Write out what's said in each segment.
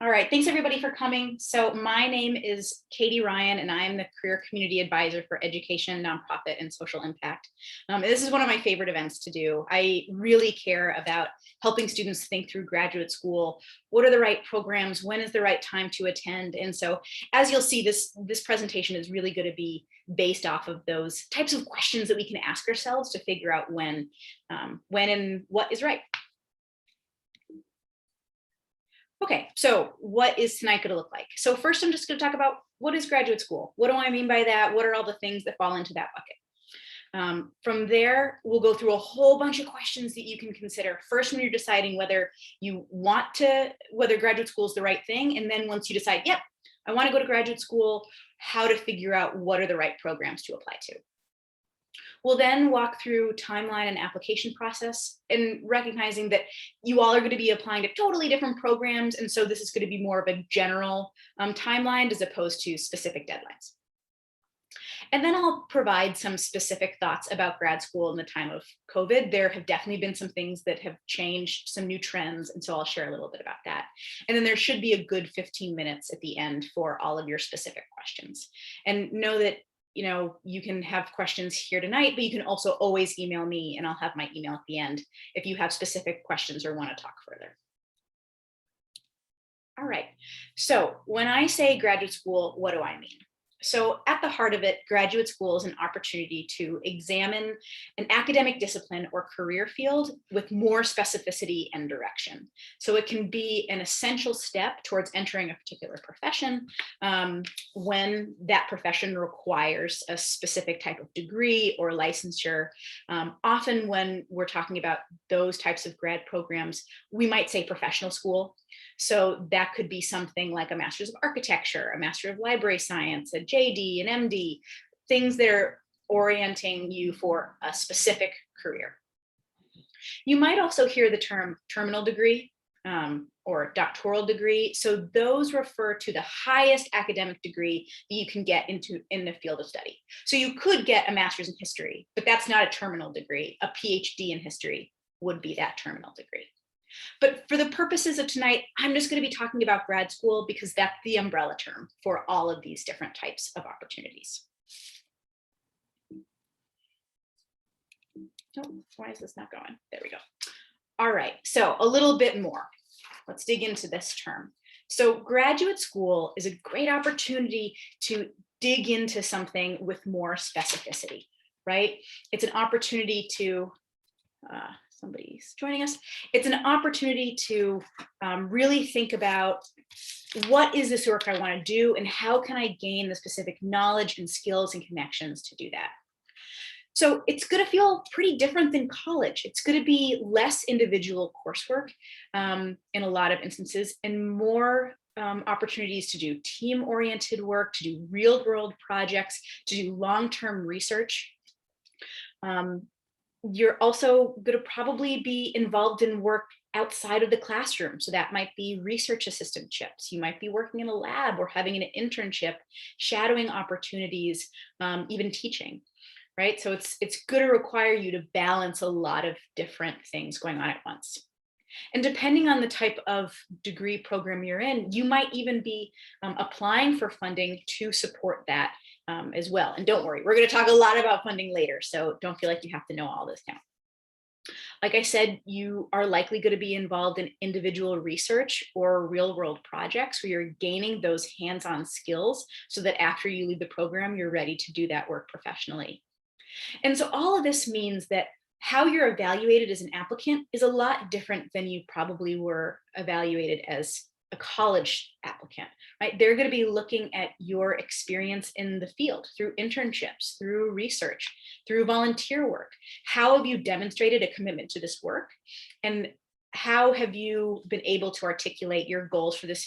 All right, thanks everybody for coming. So my name is Katie Ryan and I am the Career Community Advisor for Education, Nonprofit, and Social Impact. This is one of my favorite events to do. I really care about helping students think through graduate school. What are the right programs? When is the right time to attend? And so as you'll see, this presentation is really going to be based off of those types of questions that we can ask ourselves to figure out when and what is right. Okay, so what is tonight going to look like? So first, I'm just going to talk about what is graduate school? What do I mean by that? What are all the things that fall into that bucket? From there, we'll go through a whole bunch of questions that you can consider. First, when you're deciding whether whether graduate school is the right thing. And then once you decide, yep, I want to go to graduate school, how to figure out what are the right programs to apply to. We'll then walk through timeline and application process and recognizing that you all are going to be applying to totally different programs. And so this is going to be more of a general timeline as opposed to specific deadlines. And then I'll provide some specific thoughts about grad school in the time of COVID. There have definitely been some things that have changed, some new trends. And so I'll share a little bit about that. And then there should be a good 15 minutes at the end for all of your specific questions. And know that you can have questions here tonight, but you can also always email me and I'll have my email at the end if you have specific questions or want to talk further. All right, so when I say graduate school, what do I mean? So at the heart of it, graduate school is an opportunity to examine an academic discipline or career field with more specificity and direction. So it can be an essential step towards entering a particular profession when that profession requires a specific type of degree or licensure. Often when we're talking about those types of grad programs, we might say professional school. So that could be something like a Master's of Architecture, a Master of Library Science, a JD, an MD, things that are orienting you for a specific career. You might also hear the term terminal degree or doctoral degree. So those refer to the highest academic degree that you can get in the field of study. So you could get a master's in history, but that's not a terminal degree. A PhD in history would be that terminal degree. But for the purposes of tonight, I'm just going to be talking about grad school because that's the umbrella term for all of these different types of opportunities. Oh, why is this not going? There we go. All right, so a little bit more. Let's dig into this term. So graduate school is a great opportunity to dig into something with more specificity, right? It's an opportunity to somebody's joining us. It's an opportunity to really think about what is this work I want to do and how can I gain the specific knowledge and skills and connections to do that. So it's going to feel pretty different than college. It's going to be less individual coursework in a lot of instances and more opportunities to do team-oriented work, to do real-world projects, to do long-term research. You're also going to probably be involved in work outside of the classroom. So that might be research assistantships. You might be working in a lab or having an internship, shadowing opportunities, even teaching, right? So it's going to require you to balance a lot of different things going on at once. And depending on the type of degree program you're in, you might even be applying for funding to support that as well. And don't worry, we're going to talk a lot about funding later, so don't feel like you have to know all this now. Like I said, you are likely going to be involved in individual research or real world projects where you're gaining those hands-on skills so that after you leave the program, you're ready to do that work professionally. And so all of this means that how you're evaluated as an applicant is a lot different than you probably were evaluated as a college applicant, right? They're going to be looking at your experience in the field through internships, through research, through volunteer work. How have you demonstrated a commitment to this work? And how have you been able to articulate your goals for this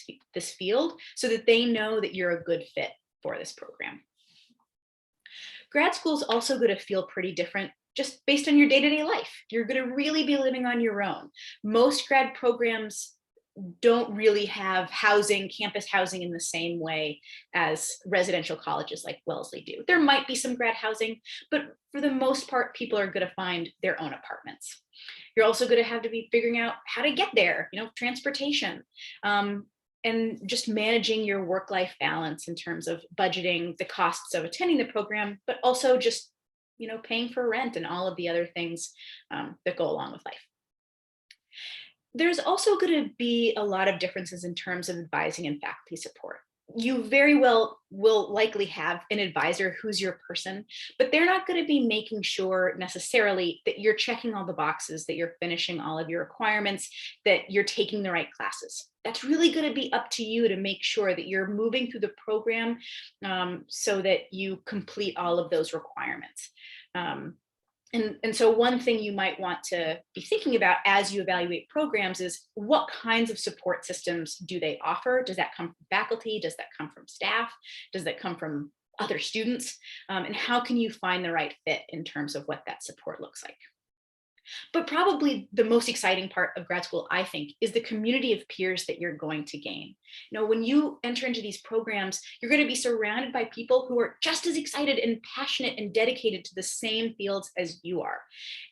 field so that they know that you're a good fit for this program? Grad school is also going to feel pretty different just based on your day-to-day life. You're going to really be living on your own. Most grad programs don't really have housing, campus housing in the same way as residential colleges like Wellesley do. There might be some grad housing, but for the most part, people are going to find their own apartments. You're also going to have to be figuring out how to get there, transportation. and just managing your work-life balance in terms of budgeting the costs of attending the program, but also just, paying for rent and all of the other things that go along with life. There's also going to be a lot of differences in terms of advising and faculty support. You very well will likely have an advisor who's your person, but they're not going to be making sure necessarily that you're checking all the boxes, that you're finishing all of your requirements, that you're taking the right classes. That's really going to be up to you to make sure that you're moving through the program so that you complete all of those requirements. And so one thing you might want to be thinking about as you evaluate programs is what kinds of support systems do they offer? Does that come from faculty? Does that come from staff? Does that come from other students? And how can you find the right fit in terms of what that support looks like? But probably the most exciting part of grad school, I think, is the community of peers that you're going to gain. When you enter into these programs, you're going to be surrounded by people who are just as excited and passionate and dedicated to the same fields as you are.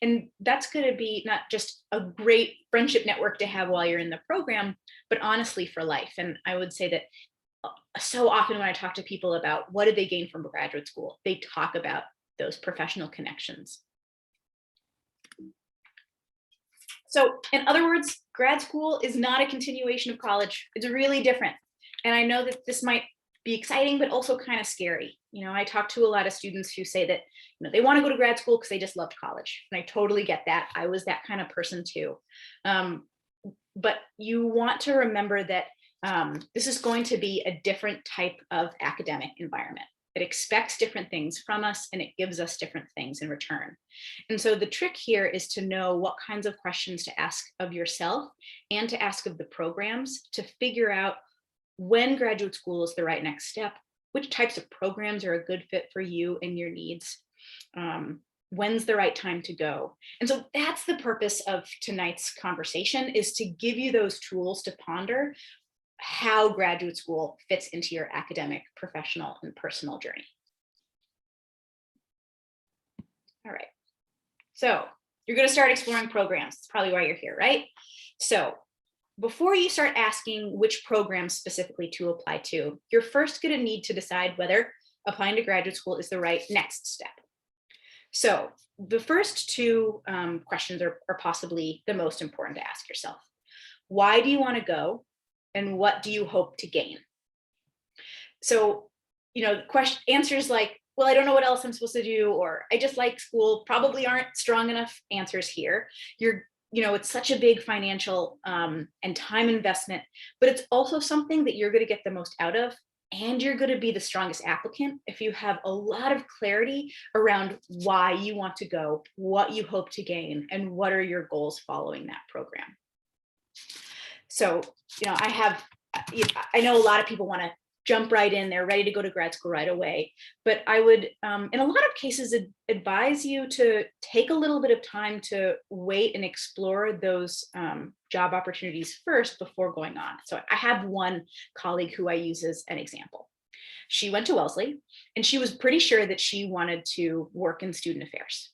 And that's going to be not just a great friendship network to have while you're in the program, but honestly for life. And I would say that so often when I talk to people about what did they gain from graduate school, they talk about those professional connections. So in other words, grad school is not a continuation of college. It's really different. And I know that this might be exciting, but also kind of scary. I talk to a lot of students who say that they want to go to grad school because they just loved college. And I totally get that. I was that kind of person too. But you want to remember that this is going to be a different type of academic environment. It expects different things from us and it gives us different things in return. And so the trick here is to know what kinds of questions to ask of yourself and to ask of the programs to figure out when graduate school is the right next step, which types of programs are a good fit for you and your needs, when's the right time to go. And so that's the purpose of tonight's conversation, is to give you those tools to ponder how graduate school fits into your academic, professional, and personal journey. All right, so you're going to start exploring programs. That's probably why you're here, right? So before you start asking which programs specifically to apply to, you're first going to need to decide whether applying to graduate school is the right next step. So the first two questions are possibly the most important to ask yourself. Why do you want to go? And what do you hope to gain? So, answers like, well, I don't know what else I'm supposed to do, or I just like school, probably aren't strong enough answers here. It's such a big financial and time investment, but it's also something that you're going to get the most out of, and you're going to be the strongest applicant if you have a lot of clarity around why you want to go, what you hope to gain, and what are your goals following that program. So, I know a lot of people want to jump right in. They're ready to go to grad school right away. But I would, in a lot of cases, advise you to take a little bit of time to wait and explore those job opportunities first before going on. So I have one colleague who I use as an example. She went to Wellesley and she was pretty sure that she wanted to work in student affairs.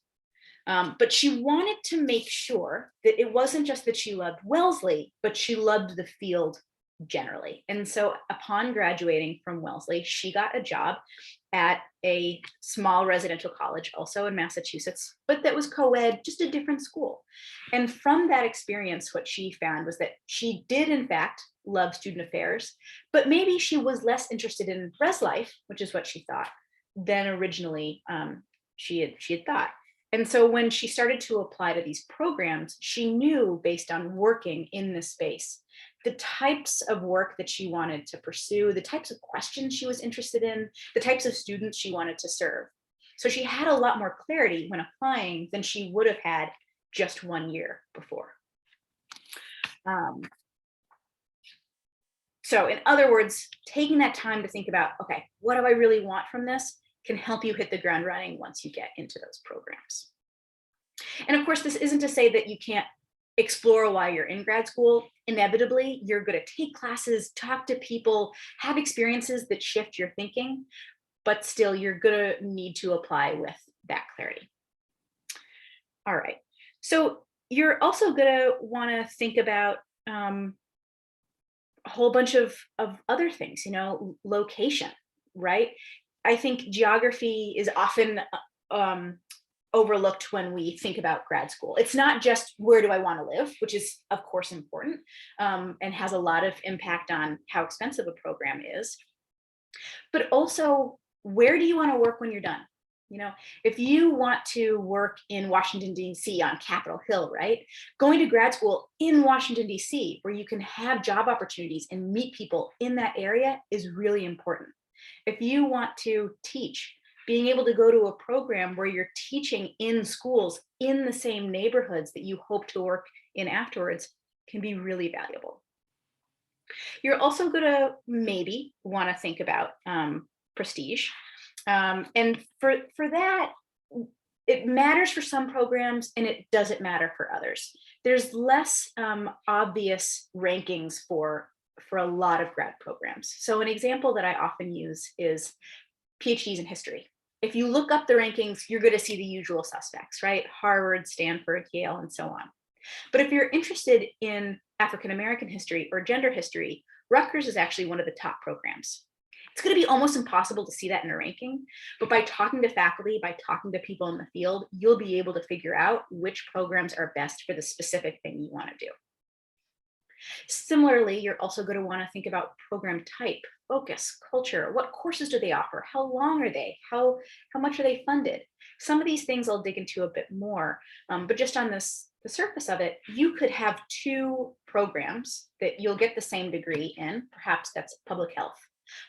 But she wanted to make sure that it wasn't just that she loved Wellesley, but she loved the field generally. And so upon graduating from Wellesley, she got a job at a small residential college, also in Massachusetts, but that was co-ed, just a different school. And from that experience, what she found was that she did, in fact, love student affairs, but maybe she was less interested in res life, which is what she thought, than originally she had thought. And so when she started to apply to these programs, she knew, based on working in this space, the types of work that she wanted to pursue, the types of questions she was interested in, the types of students she wanted to serve. So she had a lot more clarity when applying than she would have had just 1 year before. So in other words, taking that time to think about, okay, what do I really want from this, can help you hit the ground running once you get into those programs. And of course, this isn't to say that you can't explore while you're in grad school. Inevitably, you're going to take classes, talk to people, have experiences that shift your thinking, but still you're going to need to apply with that clarity. All right. So you're also going to want to think about a whole bunch of other things, location, right? I think geography is often um, overlooked when we think about grad school. It's not just where do I want to live, which is of course important, and has a lot of impact on how expensive a program is, but also where do you want to work when you're done? If you want to work in Washington, D.C. on Capitol Hill, right? Going to grad school in Washington, D.C., where you can have job opportunities and meet people in that area is really important. If you want to teach, being able to go to a program where you're teaching in schools in the same neighborhoods that you hope to work in afterwards can be really valuable. You're also going to maybe want to think about prestige. And for that, it matters for some programs and it doesn't matter for others. There's less obvious rankings for a lot of grad programs. So an example that I often use is PhDs in history. If you look up the rankings, you're going to see the usual suspects, right? Harvard, Stanford, Yale, and so on. But if you're interested in African American history or gender history, Rutgers is actually one of the top programs. It's going to be almost impossible to see that in a ranking, but by talking to faculty, by talking to people in the field, you'll be able to figure out which programs are best for the specific thing you want to do. Similarly, you're also going to want to think about program type, focus, culture. What courses do they offer? How long are they? How much are they funded? Some of these things I'll dig into a bit more, but just on the surface of it, you could have two programs that you'll get the same degree in. Perhaps that's public health,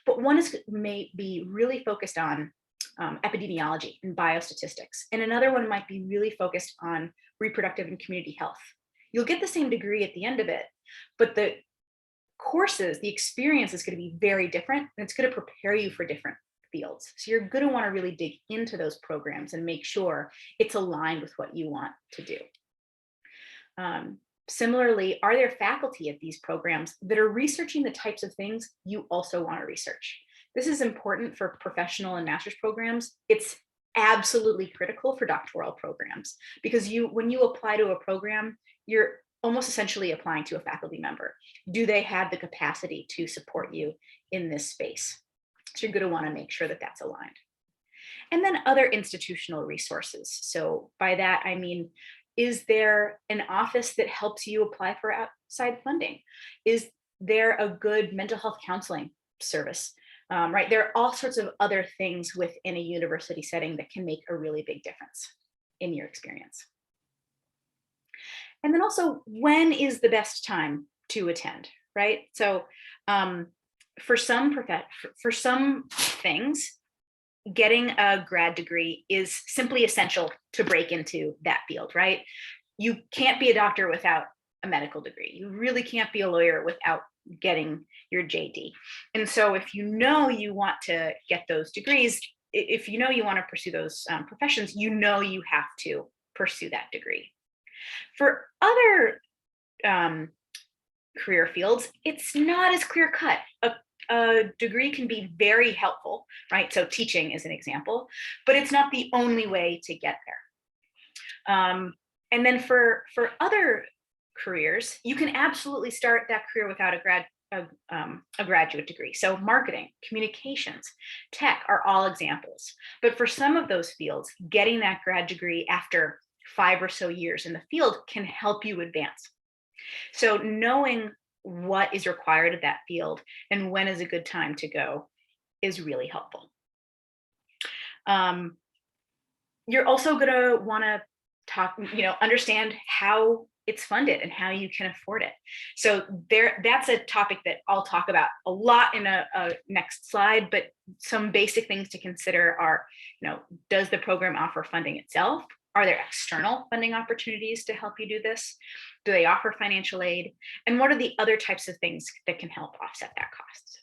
but one may be really focused on epidemiology and biostatistics, and another one might be really focused on reproductive and community health. You'll get the same degree at the end of it, but the courses, the experience is going to be very different, and it's going to prepare you for different fields. So you're going to want to really dig into those programs and make sure it's aligned with what you want to do. Similarly, are there faculty at these programs that are researching the types of things you also want to research? This is important for professional and master's programs. It's absolutely critical for doctoral programs because when you apply to a program, you're almost essentially applying to a faculty member. Do they have the capacity to support you in this space? So you're going to want to make sure that that's aligned. And then other institutional resources. So by that, I mean, is there an office that helps you apply for outside funding? Is there a good mental health counseling service? Right, there are all sorts of other things within a university setting that can make a really big difference in your experience. And then also, when is the best time to attend, right? So for some things, getting a grad degree is simply essential to break into that field, right? You can't be a doctor without a medical degree. You really can't be a lawyer without getting your JD. And so if you know you want to get those degrees, if you know you want to pursue those professions, you know you have to pursue that degree. For other career fields, it's not as clear cut. A degree can be very helpful, right? So teaching is an example, but it's not the only way to get there. And then for other careers, you can absolutely start that career without a graduate degree. So marketing, communications, tech are all examples. But for some of those fields, getting that grad degree after 5 or so years in the field can help you advance. So knowing what is required of that field and when is a good time to go is really helpful. You're also going to want to understand how it's funded and how you can afford it. So that's a topic that I'll talk about a lot in a next slide, but some basic things to consider are, does the program offer funding itself? Are there external funding opportunities to help you do this? Do they offer financial aid? And what are the other types of things that can help offset that cost?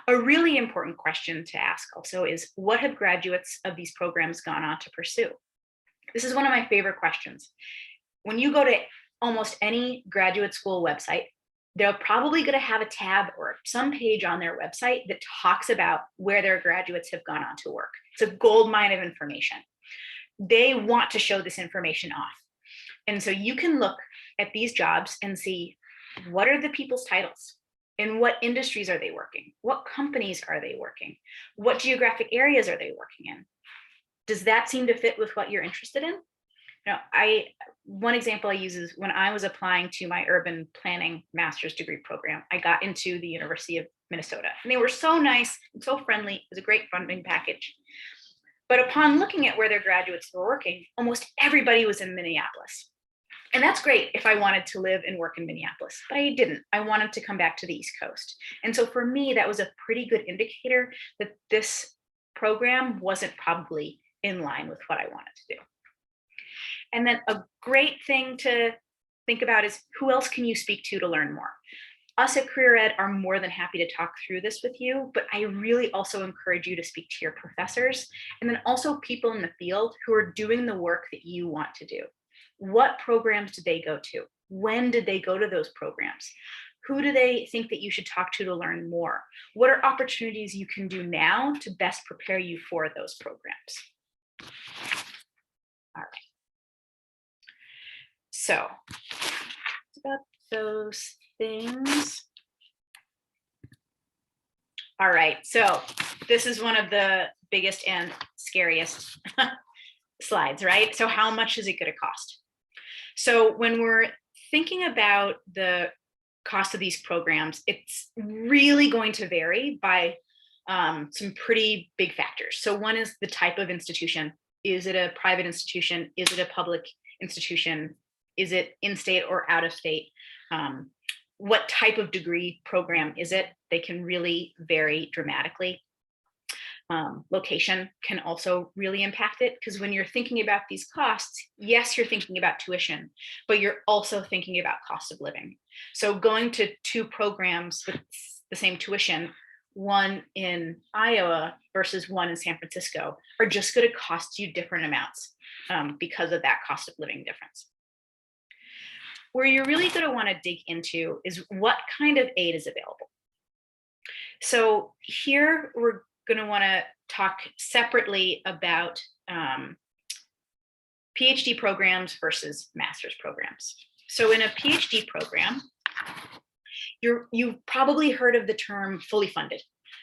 A really important question to ask also is, what have graduates of these programs gone on to pursue? This is one of my favorite questions. When you go to almost any graduate school website, they're probably going to have a tab or some page on their website that talks about where their graduates have gone on to work. It's a gold mine of information. They want to show this information off. And so you can look at these jobs and see, what are the people's titles? In what industries are they working? What companies are they working? What geographic areas are they working in? Does that seem to fit with what you're interested in? One example I use is when I was applying to my urban planning master's degree program, I got into the University of Minnesota, and they were so nice and so friendly. It was a great funding package. But upon looking at where their graduates were working, almost everybody was in Minneapolis. And that's great if I wanted to live and work in Minneapolis, but I didn't. I wanted to come back to the East Coast. And so for me, that was a pretty good indicator that this program wasn't probably in line with what I wanted to do. And then a great thing to think about is who else can you speak to learn more? Us at Career Ed are more than happy to talk through this with you, but I really also encourage you to speak to your professors and then also people in the field who are doing the work that you want to do. What programs did they go to? When did they go to those programs? Who do they think that you should talk to learn more? What are opportunities you can do now to best prepare you for those programs? All right. So it's about those things. All right, so this is one of the biggest and scariest slides, right? So how much is it going to cost? So when we're thinking about the cost of these programs, it's really going to vary by some pretty big factors. So one is the type of institution. Is it a private institution? Is it a public institution? Is it in-state or out-of-state? What type of degree program is it? They can really vary dramatically. Location can also really impact it, because when you're thinking about these costs, yes, you're thinking about tuition, but you're also thinking about cost of living. So going to two programs with the same tuition, one in Iowa versus one in San Francisco, are just going to cost you different amounts because of that cost of living difference. Where you're really going to want to dig into is what kind of aid is available. So here we're going to want to talk separately about PhD programs versus master's programs. So in a PhD program, you've probably heard of the term fully funded.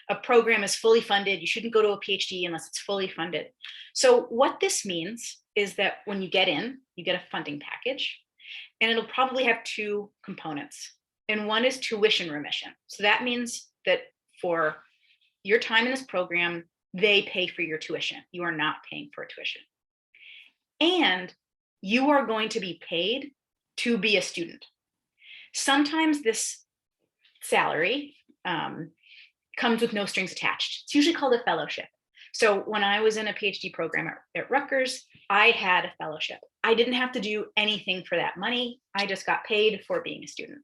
A program is fully funded. You shouldn't go to a PhD unless it's fully funded. So what this means is that when you get in, you get a funding package, and it'll probably have two components. And one is tuition remission. So that means that for your time in this program, they pay for your tuition. You are not paying for tuition. And you are going to be paid to be a student. Sometimes this salary comes with no strings attached. It's usually called a fellowship. So when I was in a PhD program at Rutgers, I had a fellowship. I didn't have to do anything for that money. I just got paid for being a student.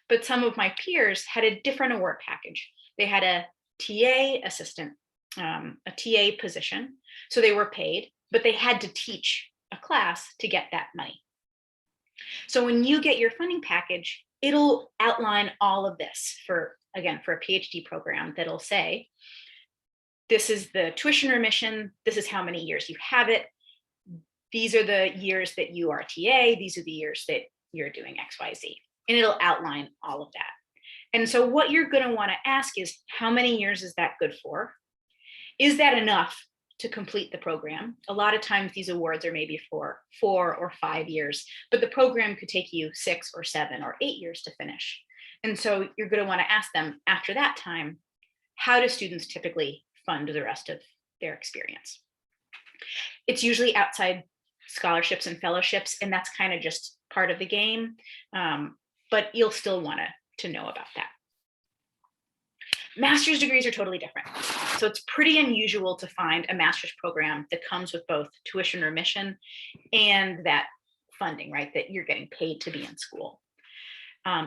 But some of my peers had a different award package. They had a TA assistant, a TA position. So they were paid, but they had to teach a class to get that money. So when you get your funding package, it'll outline all of this for a PhD program that'll say, this is the tuition remission, this is how many years you have it, these are the years that you are TA, these are the years that you're doing XYZ. And it'll outline all of that. And so what you're going to want to ask is, how many years is that good for? Is that enough to complete the program? A lot of times these awards are maybe for 4 or 5 years, but the program could take you 6 or 7 or 8 years to finish. And so you're going to want to ask them after that time, how do students typically fund the rest of their experience? It's usually outside scholarships and fellowships, and that's kind of just part of the game, but you'll still want to know about that. Master's degrees are totally different. So it's pretty unusual to find a master's program that comes with both tuition remission and that funding, right, that you're getting paid to be in school.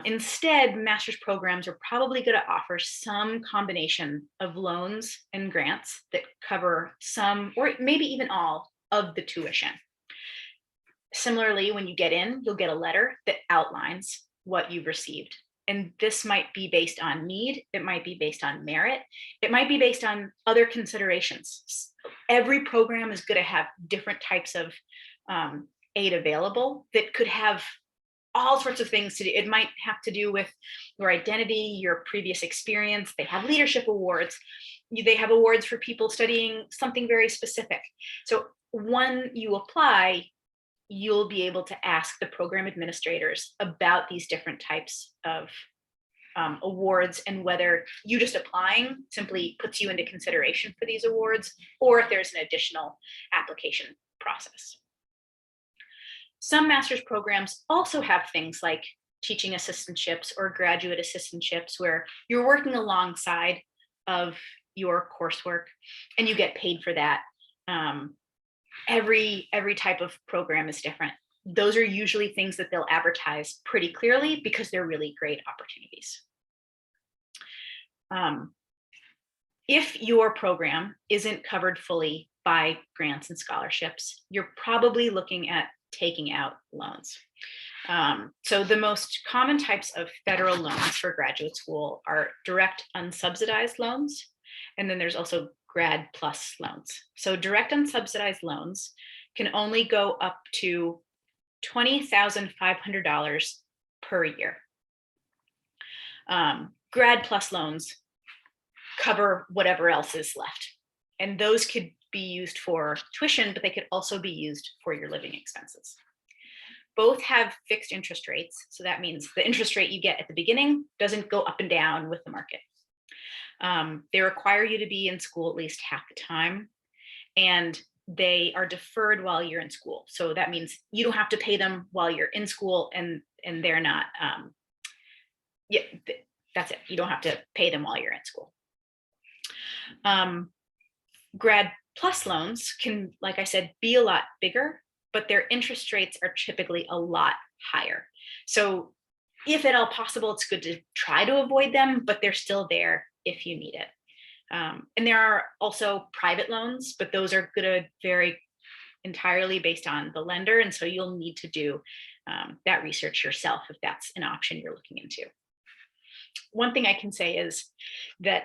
Instead, master's programs are probably going to offer some combination of loans and grants that cover some, or maybe even all, of the tuition. Similarly, when you get in, you'll get a letter that outlines what you've received. And this might be based on need, it might be based on merit, it might be based on other considerations. Every program is going to have different types of aid available that could have all sorts of things to do. It might have to do with your identity, your previous experience. They have leadership awards. They have awards for people studying something very specific. So when you apply, you'll be able to ask the program administrators about these different types of awards, and whether you just applying simply puts you into consideration for these awards, or if there's an additional application process. Some master's programs also have things like teaching assistantships or graduate assistantships, where you're working alongside of your coursework and you get paid for that. Every type of program is different. Those are usually things that they'll advertise pretty clearly because they're really great opportunities. If your program isn't covered fully by grants and scholarships, you're probably looking at taking out loans. So the most common types of federal loans for graduate school are direct unsubsidized loans, and then there's also grad plus loans. So direct unsubsidized loans can only go up to $20,500 per year. Grad plus loans cover whatever else is left, and those could be used for tuition, but they could also be used for your living expenses. Both have fixed interest rates, so that means the interest rate you get at the beginning doesn't go up and down with the market. They require you to be in school at least half the time, and they are deferred while you're in school. So that means you don't have to pay them while you're in school, and they're not, that's it. You don't have to pay them while you're in school. Grad plus loans can, like I said, be a lot bigger, but their interest rates are typically a lot higher. So if at all possible, it's good to try to avoid them, but they're still there if you need it. And there are also private loans, but those are going to vary entirely based on the lender. And so you'll need to do that research yourself if that's an option you're looking into. One thing I can say is that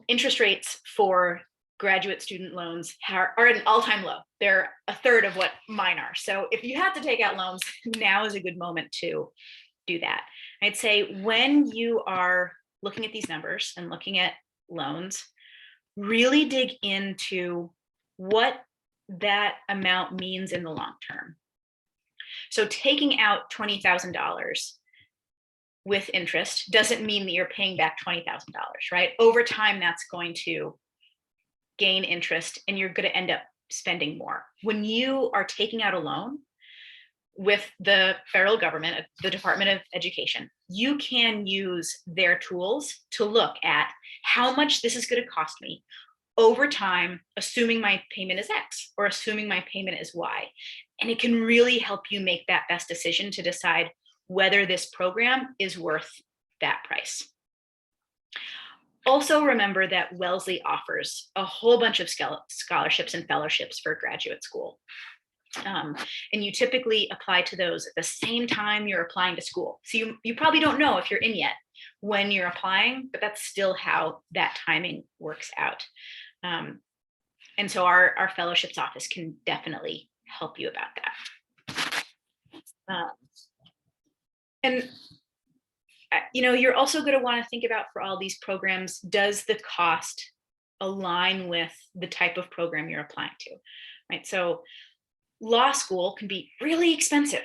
interest rates for graduate student loans are at an all-time low. They're a third of what mine are. So if you have to take out loans, now is a good moment to do that. I'd say when you are looking at these numbers and looking at loans, really dig into what that amount means in the long term. So taking out $20,000 with interest doesn't mean that you're paying back $20,000, right? Over time, that's going to gain interest and you're going to end up spending more. When you are taking out a loan with the federal government, the Department of Education, you can use their tools to look at how much this is going to cost me over time, assuming my payment is X or assuming my payment is Y. And it can really help you make that best decision to decide whether this program is worth that price. Also remember that Wellesley offers a whole bunch of scholarships and fellowships for graduate school. And you typically apply to those at the same time you're applying to school. So you probably don't know if you're in yet when you're applying, but that's still how that timing works out. And so our fellowships office can definitely help you about that. And you're also going to want to think about, for all these programs, does the cost align with the type of program you're applying to, right? So law school can be really expensive,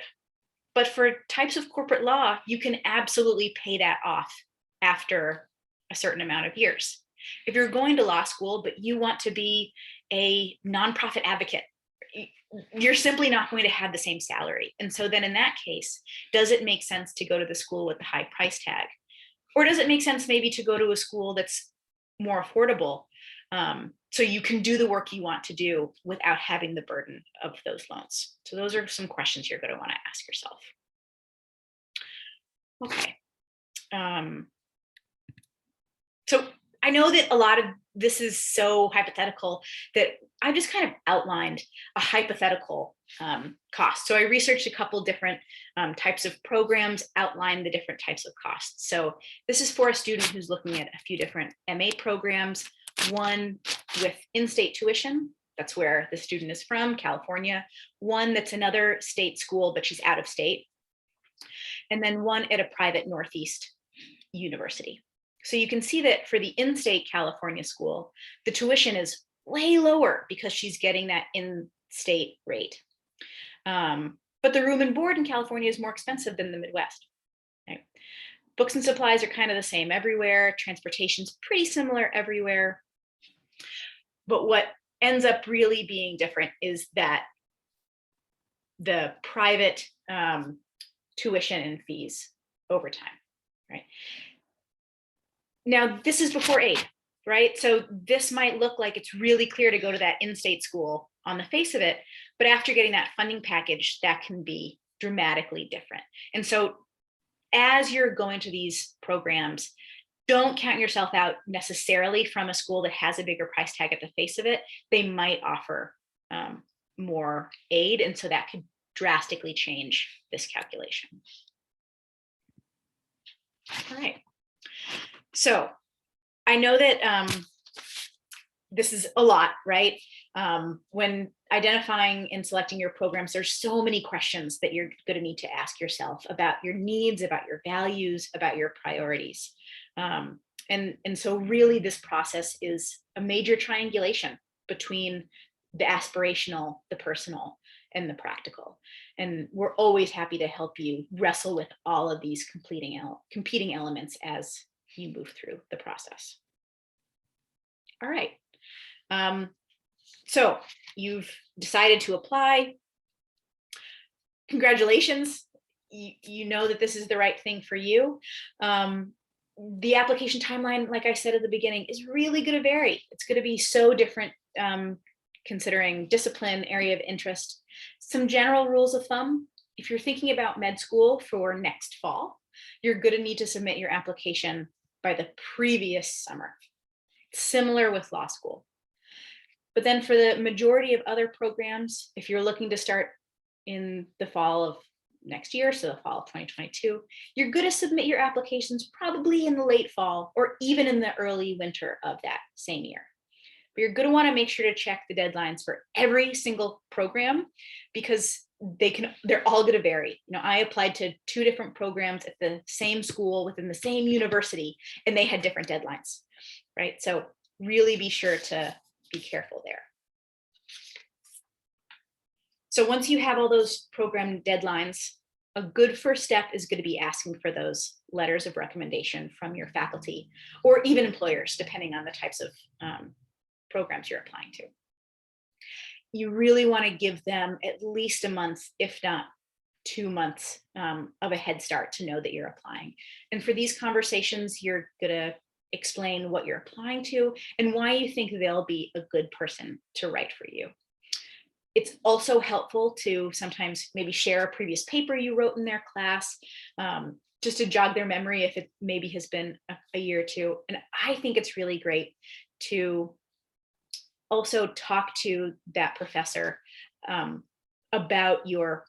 but for types of corporate law, you can absolutely pay that off after a certain amount of years. If you're going to law school, but you want to be a nonprofit advocate, you're simply not going to have the same salary. And so then in that case, does it make sense to go to the school with the high price tag? Or does it make sense maybe to go to a school that's more affordable, so you can do the work you want to do without having the burden of those loans? So those are some questions you're going to want to ask yourself. Okay. So I know that a lot of this is so hypothetical that I just kind of outlined a hypothetical cost. So I researched a couple different types of programs, outlined the different types of costs. So this is for a student who's looking at a few different MA programs, one with in-state tuition. That's where the student is from, California. One that's another state school, but she's out of state. and then one at a private Northeast university. So you can see that for the in-state California school, the tuition is way lower because she's getting that in-state rate. But the room and board in California is more expensive than the Midwest. Right? Books and supplies are kind of the same everywhere. Transportation's pretty similar everywhere. But what ends up really being different is that the private tuition and fees over time, right? Now, this is before aid, right? So this might look like it's really clear to go to that in-state school on the face of it, but after getting that funding package, that can be dramatically different. And so as you're going to these programs, don't count yourself out necessarily from a school that has a bigger price tag at the face of it. They might offer more aid, and so that could drastically change this calculation. All right. So I know that this is a lot, right? When identifying and selecting your programs, there's so many questions that you're going to need to ask yourself about your needs, about your values, about your priorities. And so really this process is a major triangulation between the aspirational, the personal, and the practical. And we're always happy to help you wrestle with all of these competing elements as you move through the process. All right. So you've decided to apply. Congratulations. You know that this is the right thing for you. The application timeline, like I said at the beginning, is really going to vary. It's going to be so different considering discipline, area of interest. Some general rules of thumb: if you're thinking about med school for next fall, you're going to need to submit your application by the previous summer. Similar with law school. But then for the majority of other programs, if you're looking to start in the fall of next year, so the fall of 2022, you're going to submit your applications probably in the late fall or even in the early winter of that same year. But you're going to want to make sure to check the deadlines for every single program, because they're all going to vary. You know, I applied to 2 different programs at the same school within the same university, and they had different deadlines, right? So really be sure to be careful there. So once you have all those program deadlines, a good first step is going to be asking for those letters of recommendation from your faculty or even employers, depending on the types of programs you're applying to. You really want to give them at least a month, if not 2 months of a head start to know that you're applying. And for these conversations, you're going to explain what you're applying to and why you think they'll be a good person to write for you. It's also helpful to sometimes maybe share a previous paper you wrote in their class, just to jog their memory if it maybe has been a year or two. And I think it's really great to also talk to that professor about your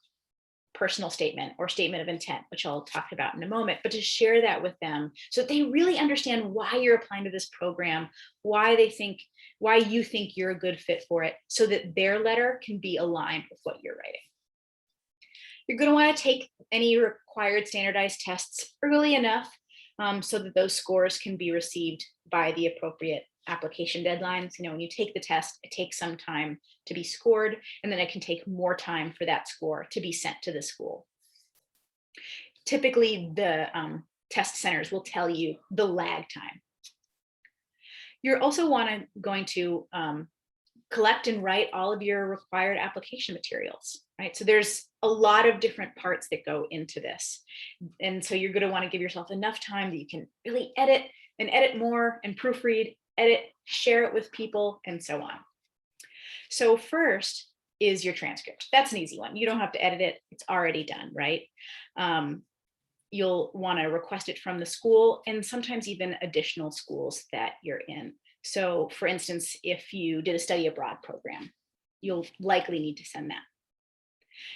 personal statement or statement of intent, which I'll talk about in a moment, but to share that with them so that they really understand why you're applying to this program, why you think you're a good fit for it, so that their letter can be aligned with what you're writing. You're going to want to take any required standardized tests early enough so that those scores can be received by the appropriate application deadlines. You know, when you take the test, it takes some time to be scored, and then it can take more time for that score to be sent to the school. Typically, the test centers will tell you the lag time. You're also going to collect and write all of your required application materials, right? So there's a lot of different parts that go into this. And so you're going to want to give yourself enough time that you can really edit and edit more and proofread, edit, share it with people, and so on. So first is your transcript. That's an easy one. You don't have to edit it. It's already done, right? You'll want to request it from the school and sometimes even additional schools that you're in. So for instance, if you did a study abroad program, you'll likely need to send that.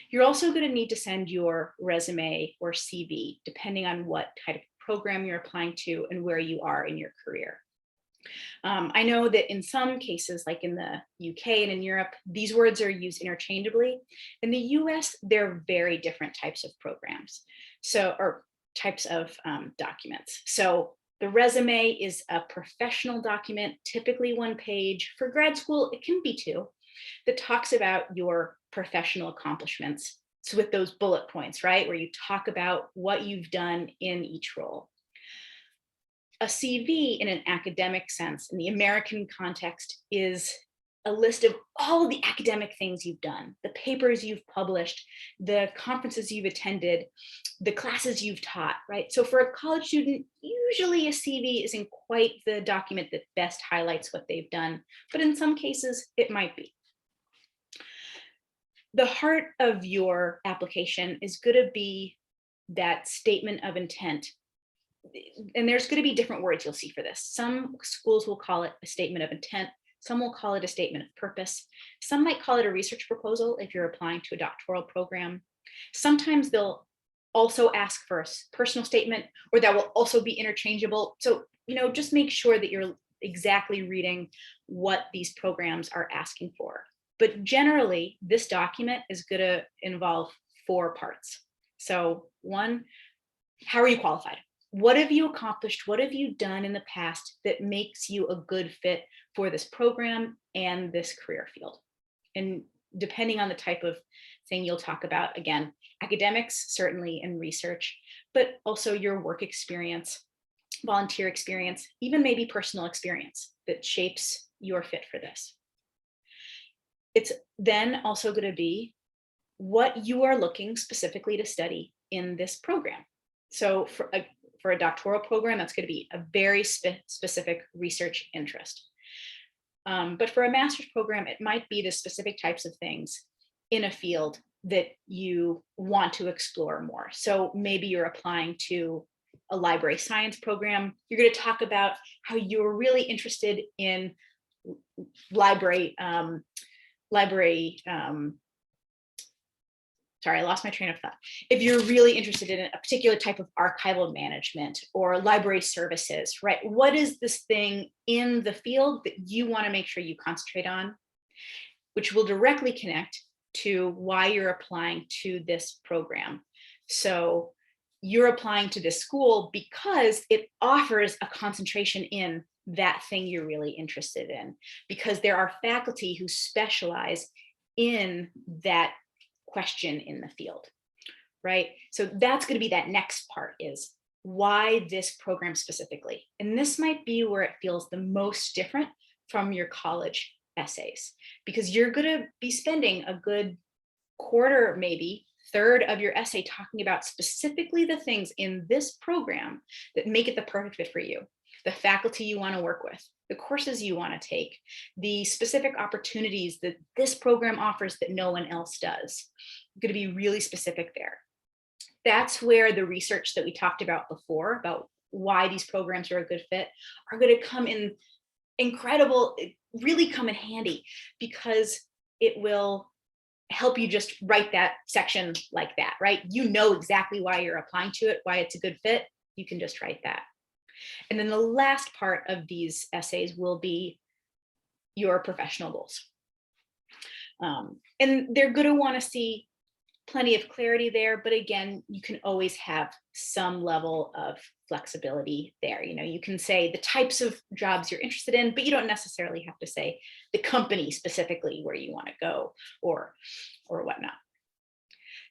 You're also going to need to send your resume or CV, depending on what kind of program you're applying to and where you are in your career. I know that in some cases, like in the UK and in Europe, these words are used interchangeably. In the US, they're very different types of programs. So, or types of documents. So the resume is a professional document, typically 1 page. For grad school, it can be 2, that talks about your professional accomplishments. So with those bullet points, right, where you talk about what you've done in each role. A CV in an academic sense, in the American context, is a list of all of the academic things you've done, the papers you've published, the conferences you've attended, the classes you've taught, right? So for a college student, usually a CV isn't quite the document that best highlights what they've done, but in some cases it might be. The heart of your application is going to be that statement of intent. And there's going to be different words you'll see for this. Some schools will call it a statement of intent. Some will call it a statement of purpose. Some might call it a research proposal if you're applying to a doctoral program. Sometimes they'll also ask for a personal statement, or that will also be interchangeable. So, just make sure that you're exactly reading what these programs are asking for. But generally, this document is going to involve 4 parts. So 1, how are you qualified? What have you accomplished? What have you done in the past that makes you a good fit for this program and this career field? And depending on the type of thing you'll talk about, again, academics, certainly, and research, but also your work experience, volunteer experience, even maybe personal experience that shapes your fit for this. It's then also going to be what you are looking specifically to study in this program. So for a doctoral program, that's going to be a very specific research interest. But for a master's program, it might be the specific types of things in a field that you want to explore more. So maybe you're applying to a library science program. You're going to talk about how you're really interested in sorry, I lost my train of thought. If you're really interested in a particular type of archival management or library services, right? What is this thing in the field that you want to make sure you concentrate on, which will directly connect to why you're applying to this program. So you're applying to this school because it offers a concentration in that thing you're really interested in, because there are faculty who specialize in that question in the field, right? So that's going to be that next part, is why this program specifically. And this might be where it feels the most different from your college essays, because you're going to be spending a good quarter, maybe third of your essay talking about specifically the things in this program that make it the perfect fit for you, the faculty you want to work with, the courses you want to take, the specific opportunities that this program offers that no one else does. I'm going to be really specific there. That's where the research that we talked about before, about why these programs are a good fit, are going to come in really come in handy, because it will help you just write that section like that, right? You know exactly why you're applying to it, why it's a good fit. You can just write that. And then the last part of these essays will be your professional goals. And they're going to want to see plenty of clarity there, but again, you can always have some level of flexibility there. You can say the types of jobs you're interested in, but you don't necessarily have to say the company specifically where you want to go or whatnot.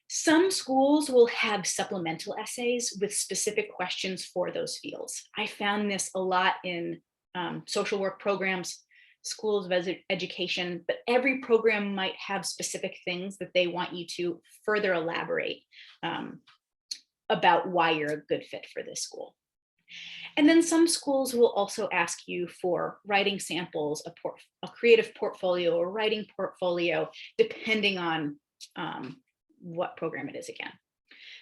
Some schools will have supplemental essays with specific questions for those fields. I found this a lot in social work programs, schools of education, but every program might have specific things that they want you to further elaborate about why you're a good fit for this school. And then some schools will also ask you for writing samples, a creative portfolio, or writing portfolio, depending on what program it is again.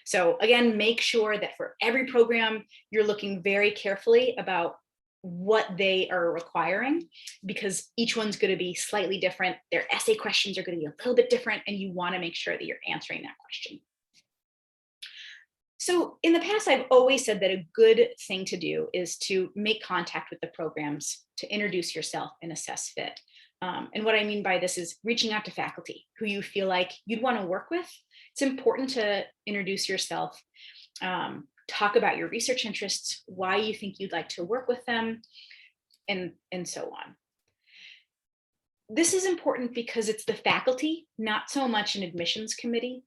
So again, make sure that for every program, you're looking very carefully about what they are requiring, because each one's going to be slightly different. Their essay questions are going to be a little bit different, and you want to make sure that you're answering that question. So in the past, I've always said that a good thing to do is to make contact with the programs to introduce yourself and assess fit. And what I mean by this is reaching out to faculty who you feel like you'd want to work with. It's important to introduce yourself, talk about your research interests, why you think you'd like to work with them, and so on. This is important because it's the faculty, not so much an admissions committee,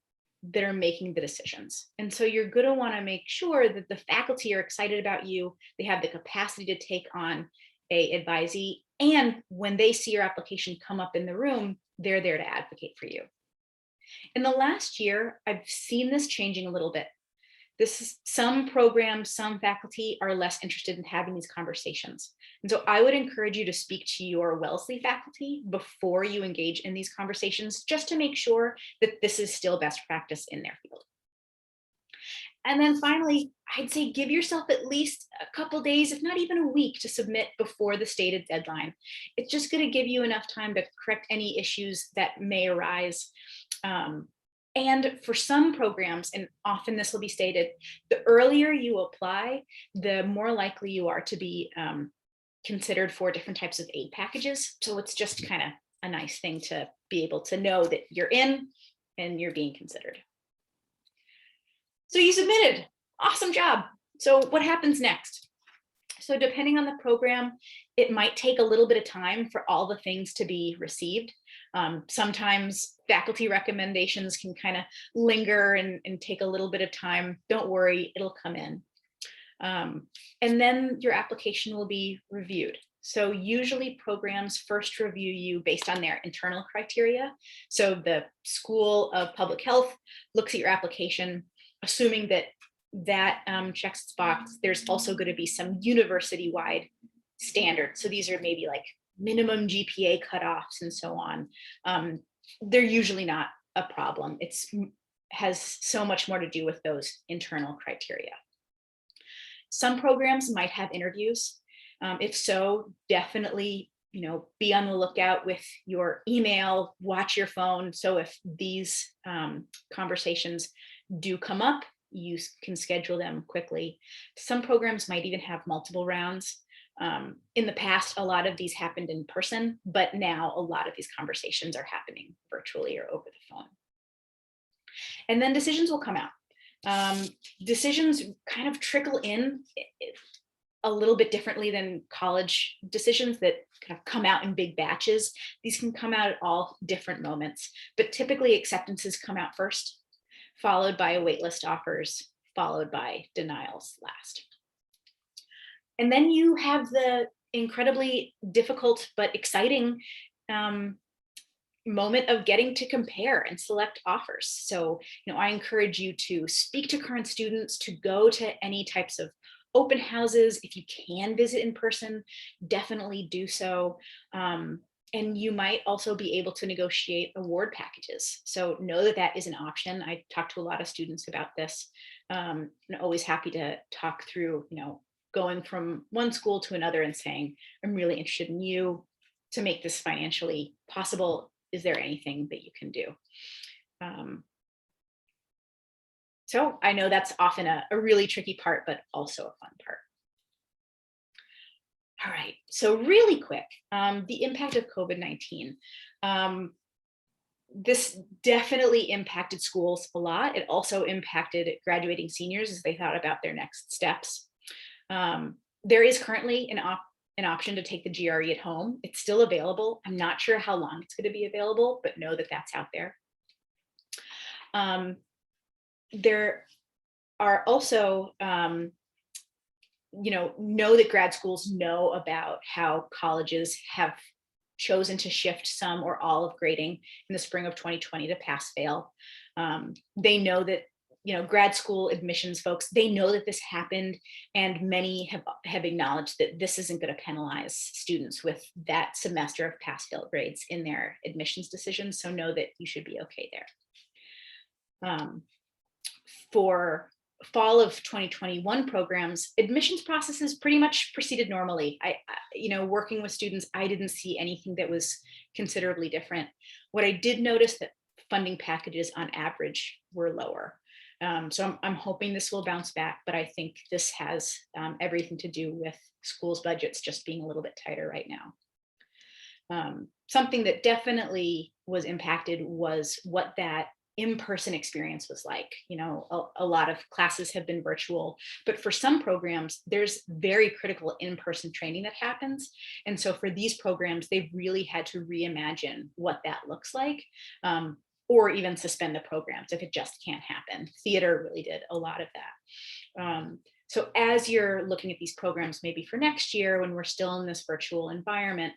that are making the decisions. And so you're going to want to make sure that the faculty are excited about you, they have the capacity to take on a advisee, and when they see your application come up in the room, they're there to advocate for you. In the last year, I've seen this changing a little bit. Some programs, some faculty are less interested in having these conversations. And so I would encourage you to speak to your Wellesley faculty before you engage in these conversations, just to make sure that this is still best practice in their field. And then finally, I'd say give yourself at least a couple days, if not even a week, to submit before the stated deadline. It's just going to give you enough time to correct any issues that may arise. And for some programs, and often this will be stated, the earlier you apply, the more likely you are to be considered for different types of aid packages. So it's just kind of a nice thing to be able to know that you're in and you're being considered. So you submitted, awesome job. So what happens next? So depending on the program, it might take a little bit of time for all the things to be received. Sometimes faculty recommendations can kind of linger and take a little bit of time. Don't worry, it'll come in. And then your application will be reviewed. So usually programs first review you based on their internal criteria. So the School of Public Health looks at your application, assuming that checks its box. There's also going to be some university-wide standards. So these are maybe like minimum GPA cutoffs and so on. They're usually not a problem. It has so much more to do with those internal criteria. Some programs might have interviews. If so, definitely, be on the lookout with your email, watch your phone. So if these conversations do come up, you can schedule them quickly. Some programs might even have multiple rounds. In the past, a lot of these happened in person, but now a lot of these conversations are happening virtually or over the phone. And then decisions will come out. Decisions kind of trickle in a little bit differently than college decisions that kind of come out in big batches. These can come out at all different moments, but typically acceptances come out first, followed by waitlist offers, followed by denials last. And then you have the incredibly difficult but exciting moment of getting to compare and select offers. So, I encourage you to speak to current students, to go to any types of open houses. If you can visit in person, definitely do so. And you might also be able to negotiate award packages. So know that that is an option. I talk to a lot of students about this. I'm always happy to talk through, going from one school to another and saying, I'm really interested in you to make this financially possible. Is there anything that you can do? So I know that's often a really tricky part, but also a fun part. All right, so really quick, the impact of COVID-19. This definitely impacted schools a lot. It also impacted graduating seniors as they thought about their next steps. There is currently an option to take the GRE at home. It's still available. I'm not sure how long it's going to be available, but know that that's out there. There are also, know that grad schools know about how colleges have chosen to shift some or all of grading in the spring of 2020 to pass fail. They know that, grad school admissions folks, they know that this happened, and many have acknowledged that this isn't going to penalize students with that semester of pass fail grades in their admissions decisions. So know that you should be okay there. For fall of 2021 programs, admissions processes pretty much proceeded normally. Working with students, I didn't see anything that was considerably different. What I did notice that funding packages on average were lower. So I'm hoping this will bounce back, but I think this has everything to do with schools' budgets just being a little bit tighter right now. Something that definitely was impacted was what that in-person experience was like. You know, a lot of classes have been virtual, but for some programs, there's very critical in-person training that happens. And so for these programs, they've really had to reimagine what that looks like. Or even suspend the programs if it just can't happen. Theater really did a lot of that. So as you're looking at these programs, maybe for next year, when we're still in this virtual environment,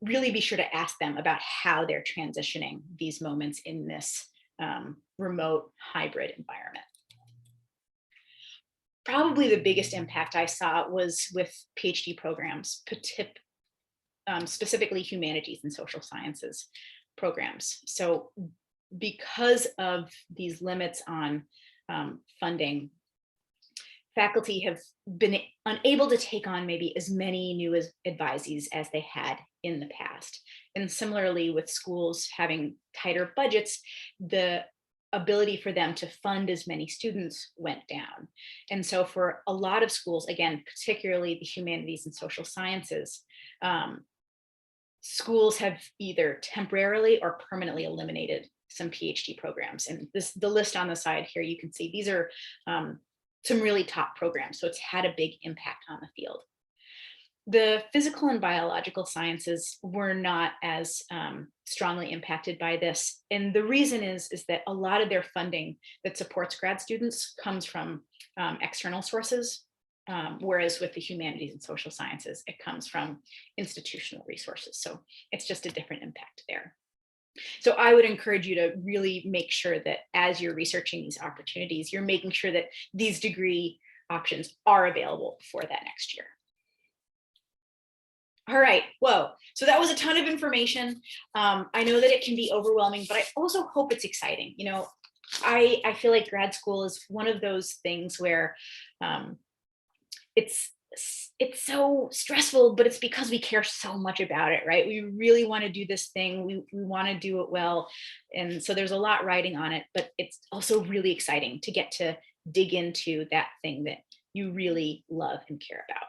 really be sure to ask them about how they're transitioning these moments in this remote hybrid environment. Probably the biggest impact I saw was with PhD programs, specifically humanities and social sciences programs. So because of these limits on funding, faculty have been unable to take on maybe as many new advisees as they had in the past. And similarly with schools having tighter budgets, the ability for them to fund as many students went down. And so for a lot of schools, again, particularly the humanities and social sciences, schools have either temporarily or permanently eliminated some PhD programs. And the list on the side here, you can see these are some really top programs. So it's had a big impact on the field. The physical and biological sciences were not as strongly impacted by this. And the reason is that a lot of their funding that supports grad students comes from external sources. Whereas with the humanities and social sciences, it comes from institutional resources. So it's just a different impact there. So I would encourage you to really make sure that as you're researching these opportunities, you're making sure that these degree options are available for that next year. All right, whoa. So that was a ton of information. I know that it can be overwhelming, but I also hope it's exciting. You know, I feel like grad school is one of those things where it's so stressful, but it's because we care so much about it, right? We really want to do this thing. We want to do it well. And so there's a lot riding on it, but it's also really exciting to get to dig into that thing that you really love and care about.